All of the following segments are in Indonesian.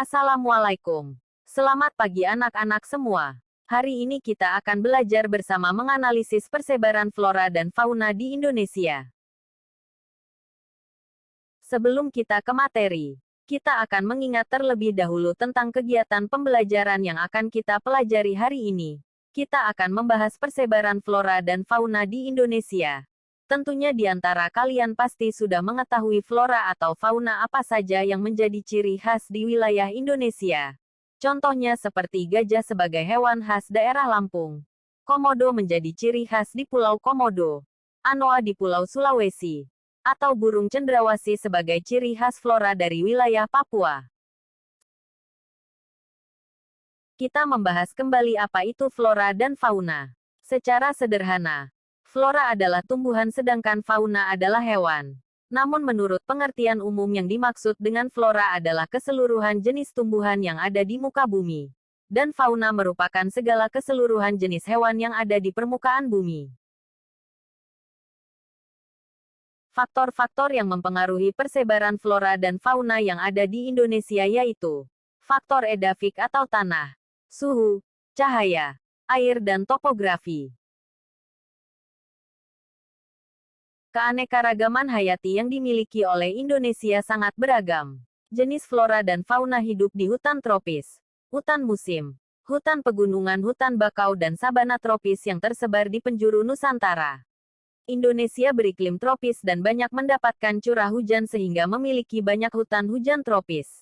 Assalamualaikum. Selamat pagi anak-anak semua. Hari ini kita akan belajar bersama menganalisis persebaran flora dan fauna di Indonesia. Sebelum kita ke materi, kita akan mengingat terlebih dahulu tentang kegiatan pembelajaran yang akan kita pelajari hari ini. Kita akan membahas persebaran flora dan fauna di Indonesia. Tentunya di antara kalian pasti sudah mengetahui flora atau fauna apa saja yang menjadi ciri khas di wilayah Indonesia. Contohnya seperti gajah sebagai hewan khas daerah Lampung. Komodo menjadi ciri khas di Pulau Komodo. Anoa di Pulau Sulawesi. Atau burung cendrawasih sebagai ciri khas flora dari wilayah Papua. Kita membahas kembali apa itu flora dan fauna. Secara sederhana, flora adalah tumbuhan sedangkan fauna adalah hewan. Namun menurut pengertian umum yang dimaksud dengan flora adalah keseluruhan jenis tumbuhan yang ada di muka bumi. Dan fauna merupakan segala keseluruhan jenis hewan yang ada di permukaan bumi. Faktor-faktor yang mempengaruhi persebaran flora dan fauna yang ada di Indonesia yaitu faktor edafik atau tanah, suhu, cahaya, air dan topografi. Keanekaragaman hayati yang dimiliki oleh Indonesia sangat beragam. Jenis flora dan fauna hidup di hutan tropis, hutan musim, hutan pegunungan, hutan bakau dan sabana tropis yang tersebar di penjuru Nusantara. Indonesia beriklim tropis dan banyak mendapatkan curah hujan sehingga memiliki banyak hutan hujan tropis.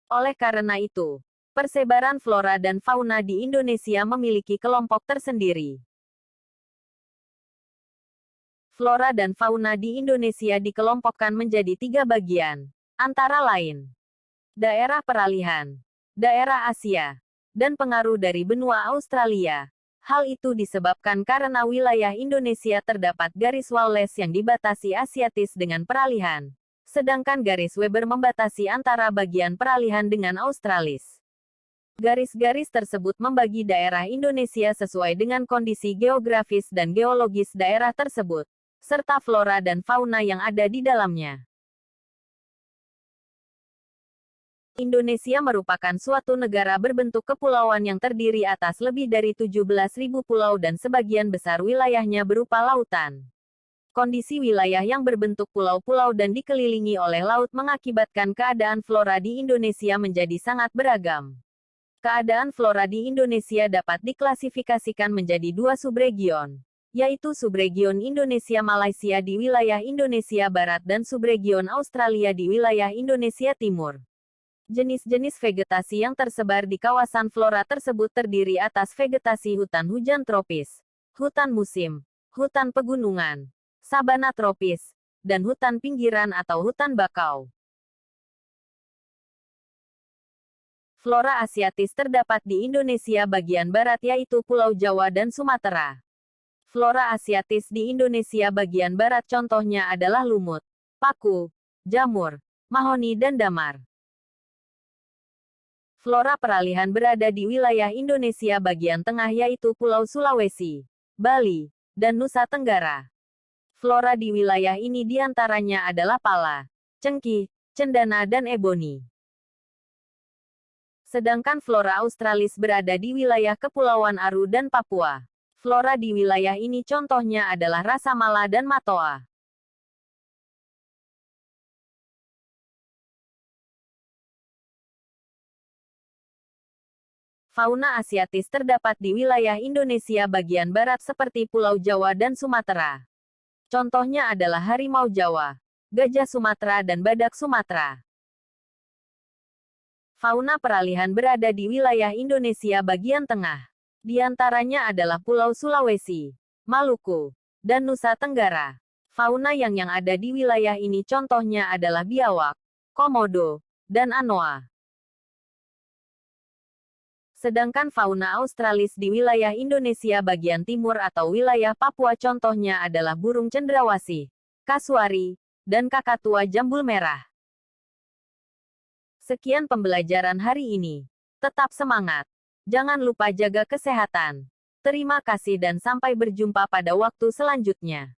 Oleh karena itu, persebaran flora dan fauna di Indonesia memiliki kelompok tersendiri. Flora dan fauna di Indonesia dikelompokkan menjadi 3 bagian, antara lain daerah peralihan, daerah Asia, dan pengaruh dari benua Australia. Hal itu disebabkan karena wilayah Indonesia terdapat garis Wallace yang dibatasi Asiatis dengan peralihan, sedangkan garis Weber membatasi antara bagian peralihan dengan Australis. Garis-garis tersebut membagi daerah Indonesia sesuai dengan kondisi geografis dan geologis daerah tersebut, serta flora dan fauna yang ada di dalamnya. Indonesia merupakan suatu negara berbentuk kepulauan yang terdiri atas lebih dari 17.000 pulau dan sebagian besar wilayahnya berupa lautan. Kondisi wilayah yang berbentuk pulau-pulau dan dikelilingi oleh laut mengakibatkan keadaan flora di Indonesia menjadi sangat beragam. Keadaan flora di Indonesia dapat diklasifikasikan menjadi 2 subregion, yaitu subregion Indonesia-Malaysia di wilayah Indonesia Barat dan subregion Australia di wilayah Indonesia Timur. Jenis-jenis vegetasi yang tersebar di kawasan flora tersebut terdiri atas vegetasi hutan hujan tropis, hutan musim, hutan pegunungan, sabana tropis, dan hutan pinggiran atau hutan bakau. Flora Asiatis terdapat di Indonesia bagian barat yaitu Pulau Jawa dan Sumatera. Flora Asiatis di Indonesia bagian barat contohnya adalah lumut, paku, jamur, mahoni dan damar. Flora peralihan berada di wilayah Indonesia bagian tengah yaitu Pulau Sulawesi, Bali, dan Nusa Tenggara. Flora di wilayah ini diantaranya adalah pala, cengkih, cendana dan eboni. Sedangkan flora Australis berada di wilayah Kepulauan Aru dan Papua. Flora di wilayah ini contohnya adalah rasamala dan matoa. Fauna Asiatis terdapat di wilayah Indonesia bagian barat seperti Pulau Jawa dan Sumatera. Contohnya adalah harimau Jawa, gajah Sumatera dan badak Sumatera. Fauna peralihan berada di wilayah Indonesia bagian tengah. Di antaranya adalah Pulau Sulawesi, Maluku, dan Nusa Tenggara. Fauna yang ada di wilayah ini contohnya adalah biawak, komodo, dan anoa. Sedangkan fauna Australis di wilayah Indonesia bagian timur atau wilayah Papua contohnya adalah burung cendrawasih, kasuari, dan kakatua jambul merah. Sekian pembelajaran hari ini. Tetap semangat. Jangan lupa jaga kesehatan. Terima kasih dan sampai berjumpa pada waktu selanjutnya.